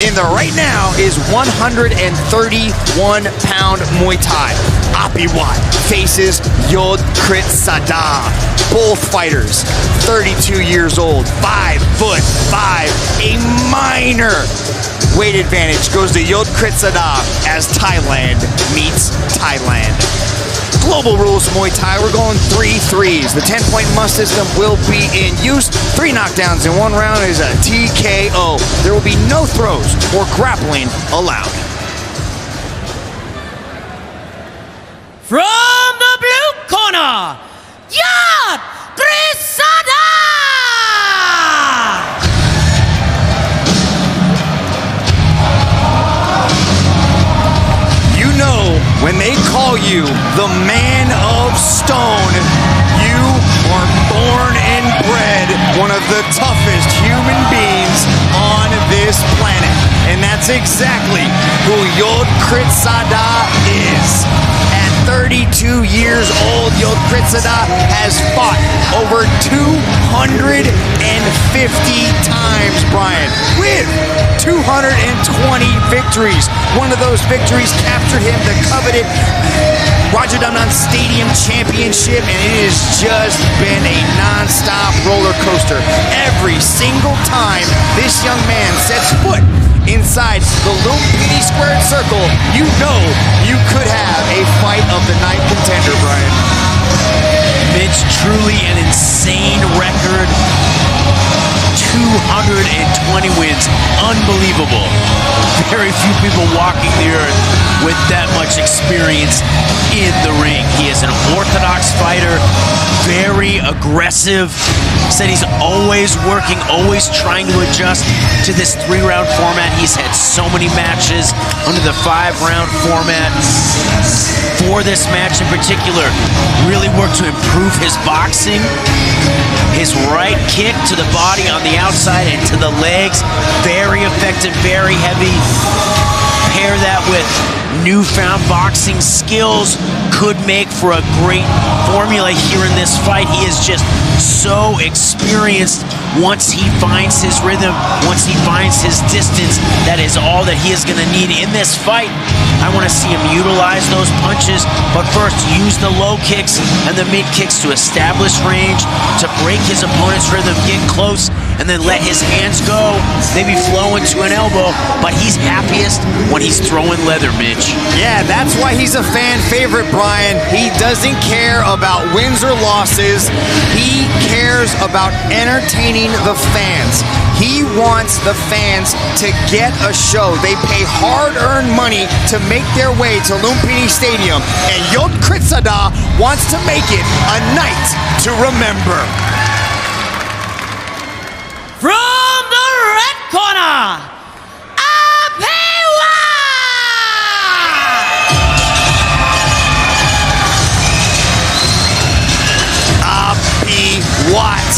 In the right now is 131-pound Muay Thai. Apiwat faces Yodkritsada. Both fighters, 32 years old, 5'5", a minor weight advantage goes to Yodkritsada as Thailand meets Thailand. Global rules Muay Thai, we're going 3-3s. The 10-point must system will be in use. 3 knockdowns in 1 round is a TKO. There will be no throws or grappling allowed. From the blue corner, Yodkritsada! You know, when they call you the man of stone, you are born and bred one of the toughest human beings on this planet. And that's exactly who Yodkritsada is. At 32 years old, Yodkritsada has fought over 250 times, Brian, with 220 victories. One of those victories captured him the coveted Rajadamnern Stadium Championship, and it has just been a non-stop roller coaster. Every single time this young man sets foot inside the Lumpini squared circle, you know you could have a fight of the night contender, Brian. Mitch, truly an insane record. 220 wins. Unbelievable. Very few people walking the earth with that much experience in the ring. He is an orthodox fighter, very aggressive. Said he's always working, always trying to adjust to this 3-round format. He's had so many matches under the 5-round format. For this match in particular, really worked to improve his boxing. His right kick to the body on the outside and to the legs, very effective, very heavy. Pair that with newfound boxing skills, could make for a great formula here in this fight. He is just so experienced. Once he finds his rhythm, once he finds his distance, that is all that he is going to need in this fight. I want to see him utilize those punches, but first use the low kicks and the mid kicks to establish range, to break his opponent's rhythm, get close, and then let his hands go, maybe flow into an elbow, but he's happiest when he's throwing leather, Mitch. Yeah, that's why he's a fan favorite, Brian. He doesn't care about wins or losses. He cares about entertaining the fans. He wants the fans to get a show. They pay hard-earned money to make their way to Lumpini Stadium, and Yodkritsada wants to make it a night to remember. From the red corner, Apiwat! Apiwat.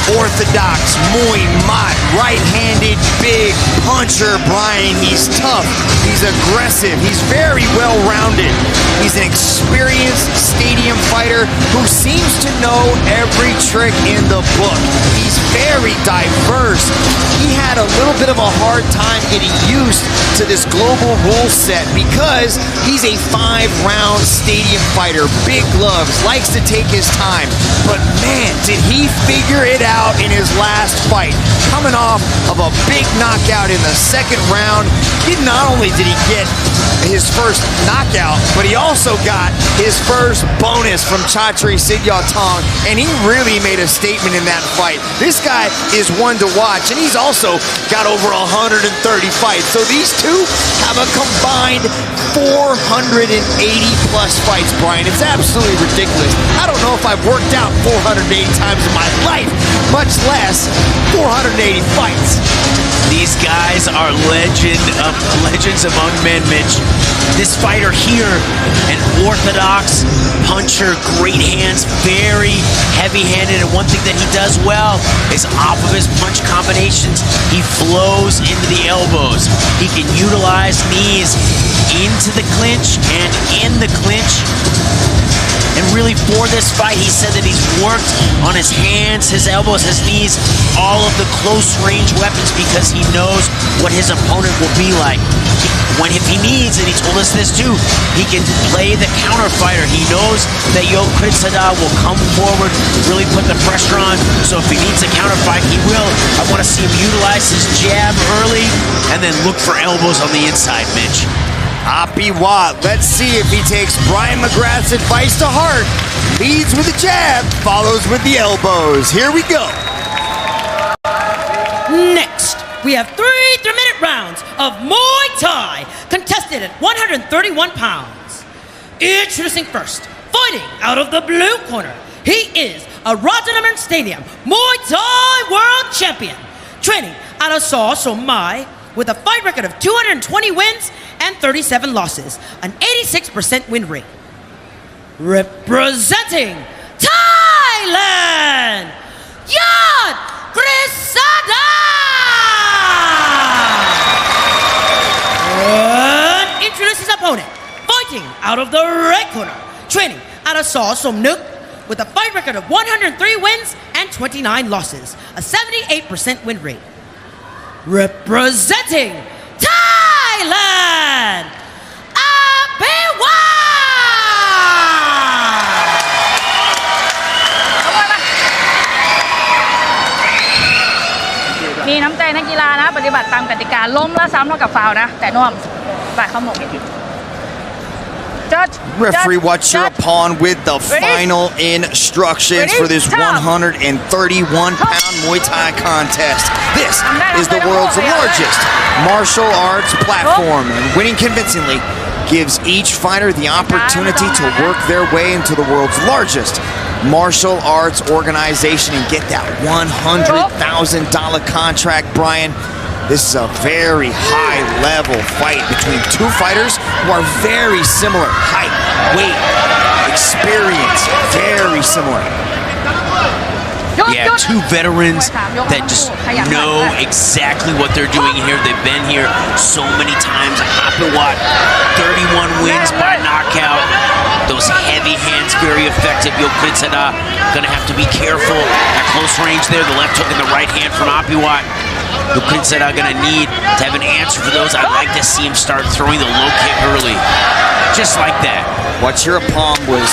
Orthodox, Muay mat, right-handed, big puncher, Brian. He's tough, he's aggressive, he's very well-rounded. He's an experienced stadium fighter who seems to know every trick in the book. He's very diverse. He had a little bit of a hard time getting used to this global rule set because he's a 5-round stadium fighter, big gloves, likes to take his time. But man, did he figure it out in his last fight. Coming off of a big knockout in the 2nd round. Not only did he get his first knockout, but he also got his first bonus from Chatri Sidyatong, and he really made a statement in that fight. This guy is one to watch, and he's also got over 130 fights. So these two have a combined 480-plus fights, Brian. It's absolutely ridiculous. I don't know if I've worked out 480 times in my life, much less 480 fights. These guys are legends among men, Mitch. This fighter here, an orthodox puncher, great hands, very heavy-handed, and one thing that he does well is off of his punch combinations, he flows into the elbows. He can utilize knees into the clinch and in the clinch. And really for this fight, he said that he's worked on his hands, his elbows, his knees, all of the close range weapons because he knows what his opponent will be like. If he needs, and he told us this too, he can play the counter fighter. He knows that Yodkritsada will come forward, really put the pressure on. So if he needs a counter fight, he will. I want to see him utilize his jab early and then look for elbows on the inside, Mitch. Apiwat, let's see if he takes Brian McGrath's advice to heart. Leads with a jab, follows with the elbows. Here we go. Next, we have 3 3-minute rounds of Muay Thai, contested at 131 pounds. Introducing first, fighting out of the blue corner, he is a Rotterdam Stadium Muay Thai World Champion, training out of Muay with a fight record of 220 wins and 37 losses, an 86% win rate. Representing Thailand, Yodkritsada! And introduce his opponent, fighting out of the red corner, training out of Nuk with a fight record of 103 wins and 29 losses, a 78% win rate. Representing Thailand, Apiwat! มีน้ำใจนักกีฬานะปฏิบัติตามกติกาล้มแล้วซ้ำเท่ากับฟาวล์นะแต่น่วมฝ่ายเขาหมก Judge Referee, watch your opponent with the final instructions for this 131-pound Muay Thai contest. This is the world's largest martial arts platform, and winning convincingly gives each fighter the opportunity to work their way into the world's largest martial arts organization and get that $100,000 contract, Brian. This is a very high-level fight between two fighters who are very similar. Height, weight, experience, very similar. Yeah, two veterans that just know exactly what they're doing here. They've been here so many times. Apiwat, 31 wins by knockout. Those heavy hands, very effective. Yodkritsada, gonna have to be careful at close range there. The left hook and the right hand from Apiwat. Yodkritsada gonna need to have an answer for those. I'd like to see him start throwing the low kick early. Just like that. Wachirapam was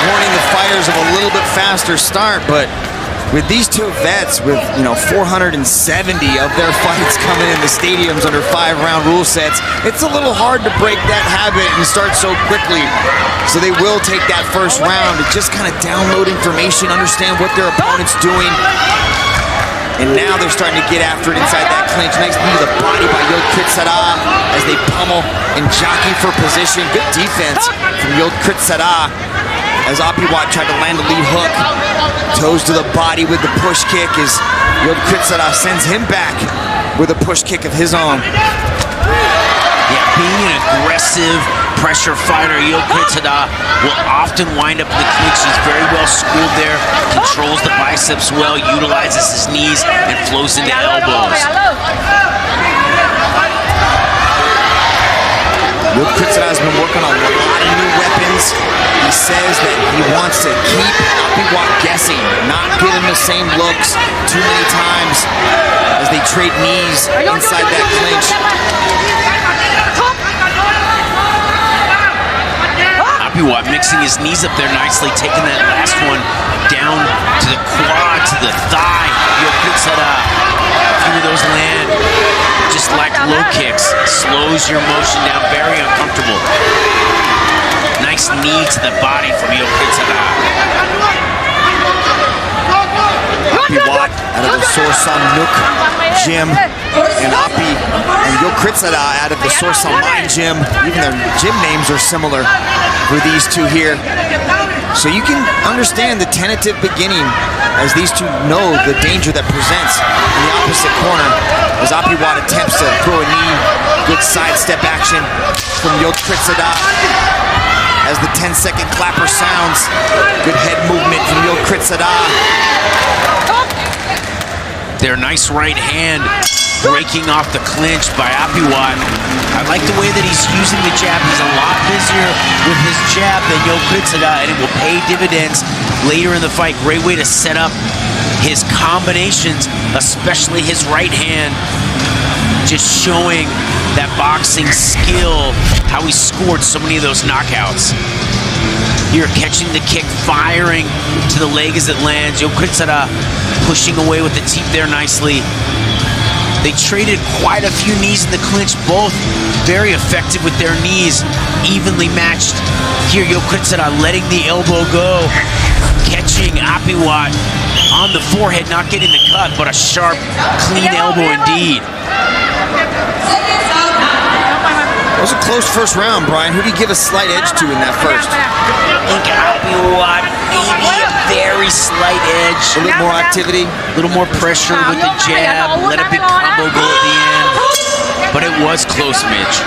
warning the fighters of a little bit faster start, but with these two vets with 470 of their fights coming in the stadiums under 5-round rule sets, it's a little hard to break that habit and start so quickly. So they will take that first round to just kind of download information, understand what their opponent's doing. And now they're starting to get after it inside that clinch. Nice knee to the body by Yodkritsada as they pummel and jockey for position. Good defense from Yodkritsada as Apiwat tried to land a lead hook. Toes to the body with the push kick as Yodkritsada sends him back with a push kick of his own. Yeah, being an aggressive pressure fighter, Yodkritsada will often wind up in the clinch. He's very well schooled there, controls the biceps well, utilizes his knees, and flows into elbows. Yodkritsada has been working on a lot of new weapons. He says that he wants to keep Apiwat guessing, not give him the same looks too many times as they trade knees inside that clinch. Apiwat mixing his knees up there nicely, taking that last one down to the quad, to the thigh. Yodkritsada, a few of those land just like low kicks. Slows your motion down, very uncomfortable. Nice knee to the body from Yodkritsada. Apiwat out of the Nuk gym, and Yodkritsada out of the Mind gym. Even their gym names are similar for these two here. So you can understand the tentative beginning as these two know the danger that presents in the opposite corner as Apiwat attempts to throw a knee. Good sidestep action from Yodkritsada as the 10-second clapper sounds. Good head movement from Yodkritsada. Their nice right hand breaking off the clinch by Apiwat. I like the way that he's using the jab. He's a lot busier with his jab than Yodkritsada, and it will pay dividends later in the fight. Great way to set up his combinations, especially his right hand. Just showing that boxing skill, how he scored so many of those knockouts. Here, catching the kick, firing to the leg as it lands. Yodkritsada pushing away with the teep there nicely. They traded quite a few knees in the clinch, both very effective with their knees, evenly matched. Here, Yodkritsada letting the elbow go, catching Apiwat on the forehead, not getting the cut, but a sharp, clean elbow indeed. It was a close first round, Brian. Who do you give a slight edge to in that first? I think Apiwat, maybe a very slight edge. A little more activity. A little more pressure with the jab. Let a big combo go at the end. But it was close, Mitch.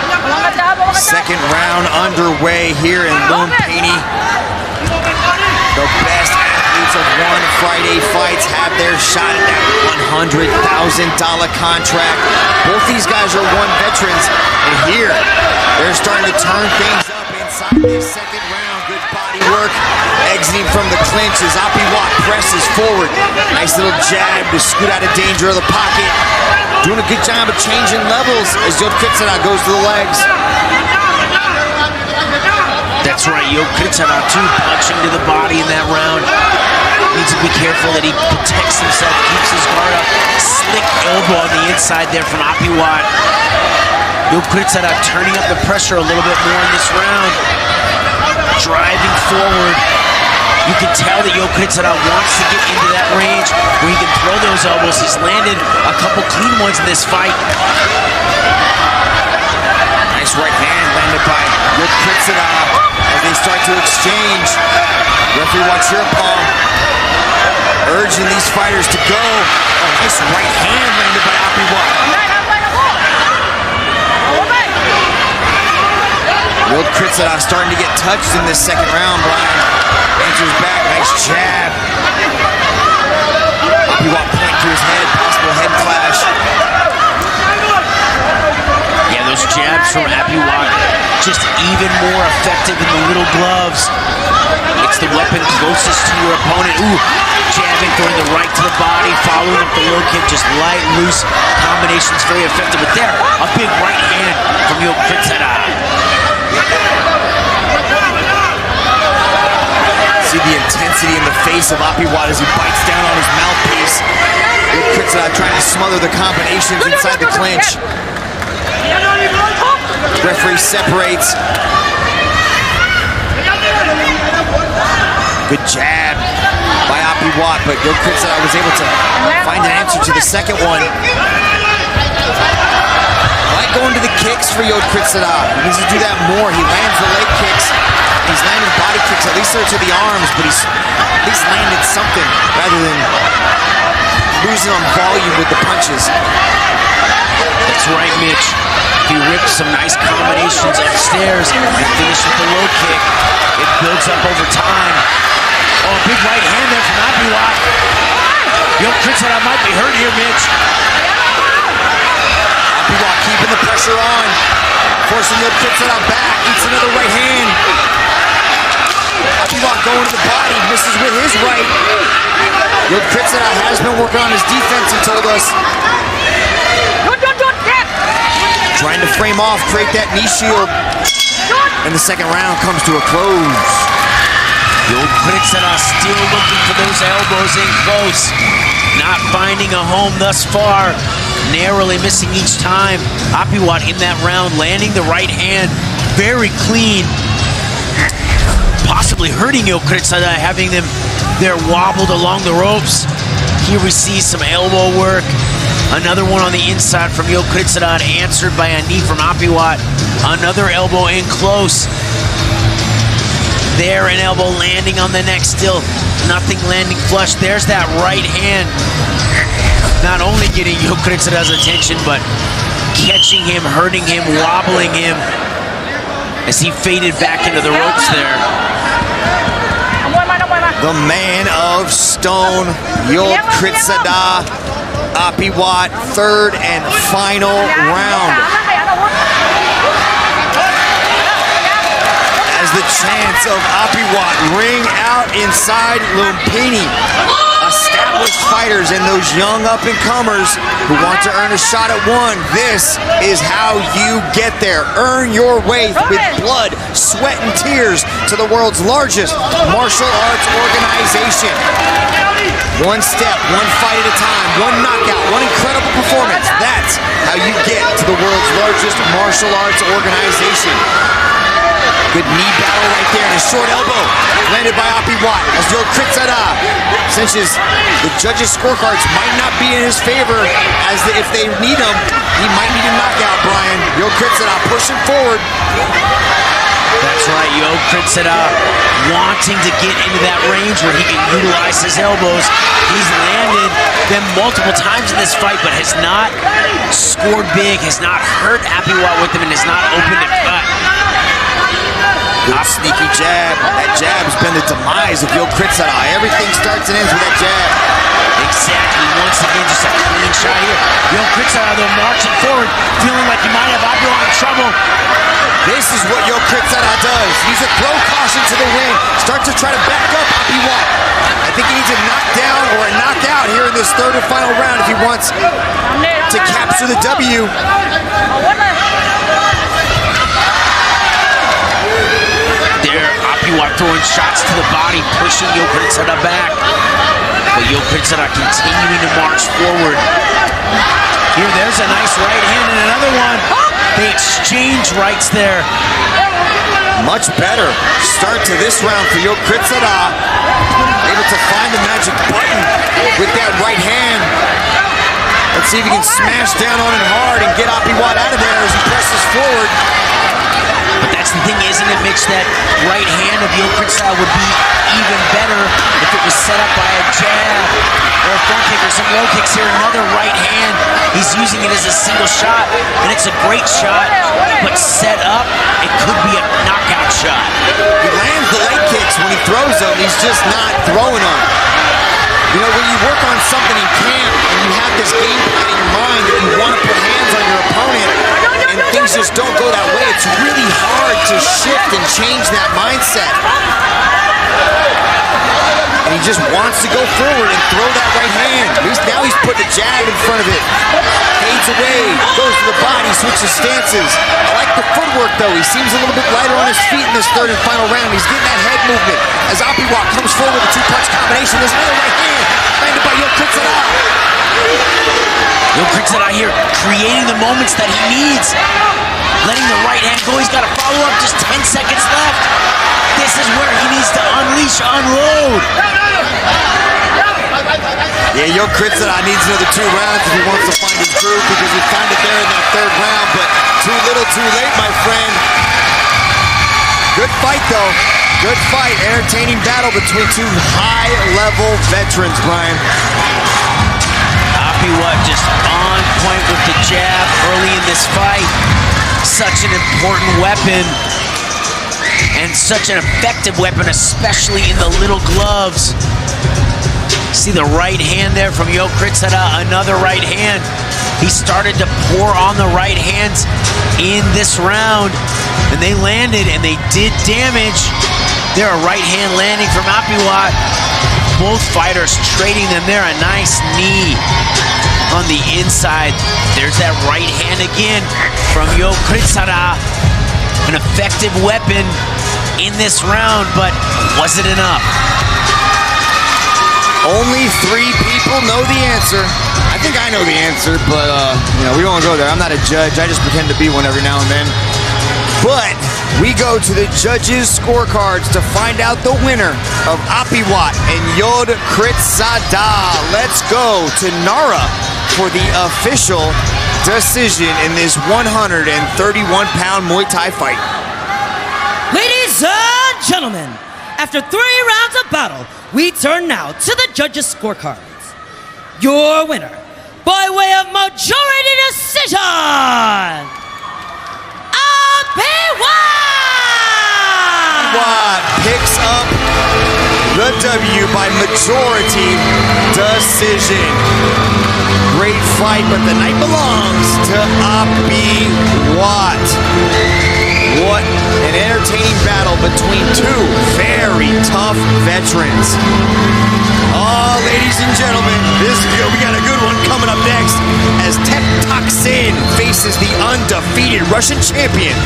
Second round underway here in Lumpini. The best athletes of One Friday Fights have their shot at that $100,000 contract. Both these guys are One veterans, and here they're starting to turn things up inside this second round. Good body work. Exiting from the clinch as Apiwat presses forward. Nice little jab to scoot out of danger of the pocket. Doing a good job of changing levels as Yodkritsada goes to the legs. That's right, Yodkritsada too, punching to the body in that round. Needs to be careful that he protects himself, keeps his guard up. Slick elbow on the inside there from Apiwat. Yodkritsada turning up the pressure a little bit more in this round. Driving forward. You can tell that Yodkritsada wants to get into that range where he can throw those elbows. He's landed a couple clean ones in this fight. Nice right hand landed by Yodkritsada as they start to exchange. Referee, watch your palm. Urging these fighters to go. Oh, nice right hand landed by Apiwat. Yodkritsada starting to get touched in this second round, Brian. Answers back, nice jab. Apiwat point to his head, possible head clash. Yeah, those jabs from Apiwat just even more effective in the little gloves. It's the weapon closest to your opponent. Ooh, jabbing, throwing the right to the body, following up the low kick, just light, loose combinations, very effective. But there, a big right hand from Yodkritsada. See the intensity in the face of Apiwat as he bites down on his mouthpiece. Yodkritsada trying to smother the combinations inside the clinch. Referee separates. Good jab by Apiwat, but Yodkritsada was able to find an answer to the second one. I like going to the kicks for Yodkritsada. He needs to do that more. He lands the leg kicks. He's landed body kicks, at least they're to the arms, but he's at least landed something rather than losing on volume with the punches. That's right, Mitch. He ripped some nice combinations upstairs and finished with the low kick. It builds up over time. Oh, big right hand there from Apiwat. Yodkritsada might be hurt here, Mitch. Apiwat keeping the pressure on. Forcing Yodkritsada back. Eats another right hand. Apiwat going to the body. Misses with his right. Yodkritsada has been working on his defense, he told us. Trying to frame off, create that knee shield. And the second round comes to a close. Yodkritsada still looking for those elbows in close. Not finding a home thus far. Narrowly missing each time. Apiwat in that round landing the right hand. Very clean. Possibly hurting Yodkritsada, having them there wobbled along the ropes. Here we see some elbow work. Another one on the inside from Yodkritsada, answered by a knee from Apiwat. Another elbow in close. There, an elbow landing on the neck still. Nothing landing flush. There's that right hand. Not only getting Yodkritsada's attention, but catching him, hurting him, wobbling him as he faded back into the ropes there. The man of stone, Yodkritsada, Apiwat, third and final round. As the chants of Apiwat ring out inside Lumpini. Established fighters and those young up-and-comers who want to earn a shot at one. This is how you get there. Earn your way with blood, sweat, and tears to the world's largest martial arts organization. One step, one fight at a time, one knockout, one incredible performance. That's how you get to the world's largest martial arts organization. Good knee battle right there and a short elbow landed by Apiwat as Yodkritsada cinches. The judges' scorecards might not be in his favor as if they need him, he might need a knockout, Brian. Yodkritsada pushing forward. That's right, Yodkritsada wanting to get into that range where he can utilize his elbows. He's landed them multiple times in this fight, but has not scored big, has not hurt Apiwat with them, and has not opened the cut. Good sneaky jab. That jab has been the demise of Yodkritsada. Everything starts and ends with that jab. Exactly. Once again, just a clean shot here. Yodkritsada, though, marching forward, feeling like he might have Apiwat in trouble. This is what Yodkritsada does. He's a throw caution to the wind. Starts to try to back up Apiwat. I think he needs a knockdown or a knockout here in this third and final round if he wants to capture the W. There, Apiwat throwing shots to the body, pushing Yodkritsada back. But Yodkritsada continuing to march forward. Here, there's a nice right hand and another one. They exchange rights there. Much better start to this round for Yodkritsada. Able to find the magic button with that right hand. Let's see if he can smash down on it hard and get Apiwat out of there as he presses forward. But that's the thing, isn't it, Mitch? That right hand of Yodkritsada would be even better if it was set up by a jab or a front kick or some low kicks here. Another right hand. He's using it as a single shot, and it's a great shot. But set up, it could be a knockout shot. He lands the leg kicks when he throws them. He's just not throwing them. You know, when you work on something in camp and you have this game plan in your mind that you want to put hands on your opponent and things just don't go that way, it's really hard to shift and change that mindset. And he just wants to go forward and throw that right hand. Now he's put the jab in front of it. Fades away, goes to the body, switches stances. I like the footwork though. He seems a little bit lighter on his feet in this third and final round. He's getting that head movement. As Apiwat comes forward with a two-punch combination, there's another right hand landed by Yodkritsada. Yodkritsada here creating the moments that he needs. Letting the right hand go. He's got to follow up. Just 10 seconds left. This is where he needs to unleash, unload. Yeah, Yodkritsada needs another 2 rounds if he wants to find his groove, because he found it there in that third round, but too little, too late, my friend. Good fight, though. Good fight. Entertaining battle between 2 high-level veterans, Brian. Apiwat just on point with the jab early in this fight. Such an important weapon. And such an effective weapon, especially in the little gloves. See the right hand there from Yodkritsada, another right hand. He started to pour on the right hands in this round, and they landed and they did damage. There, a right hand landing from Apiwat. Both fighters trading them there. A nice knee on the inside. There's that right hand again from Yodkritsada. An effective weapon in this round, but was it enough? Only 3 people know the answer. I think I know the answer, but you know, we won't go there. I'm not a judge. I just pretend to be one every now and then. But we go to the judges' scorecards to find out the winner of Apiwat and Yodkritsada. Let's go to Nara for the official decision in this 131-pound Muay Thai fight. Ladies and gentlemen, after 3 rounds of battle, we turn now to the judges' scorecards. Your winner, by way of majority decision, Apiwat! Apiwat picks up the a W by majority decision. Great fight, but the night belongs to Apiwat. What an entertaining battle between two very tough veterans. Oh, ladies and gentlemen, we got a good one coming up next as Tech Toxin faces the undefeated Russian champion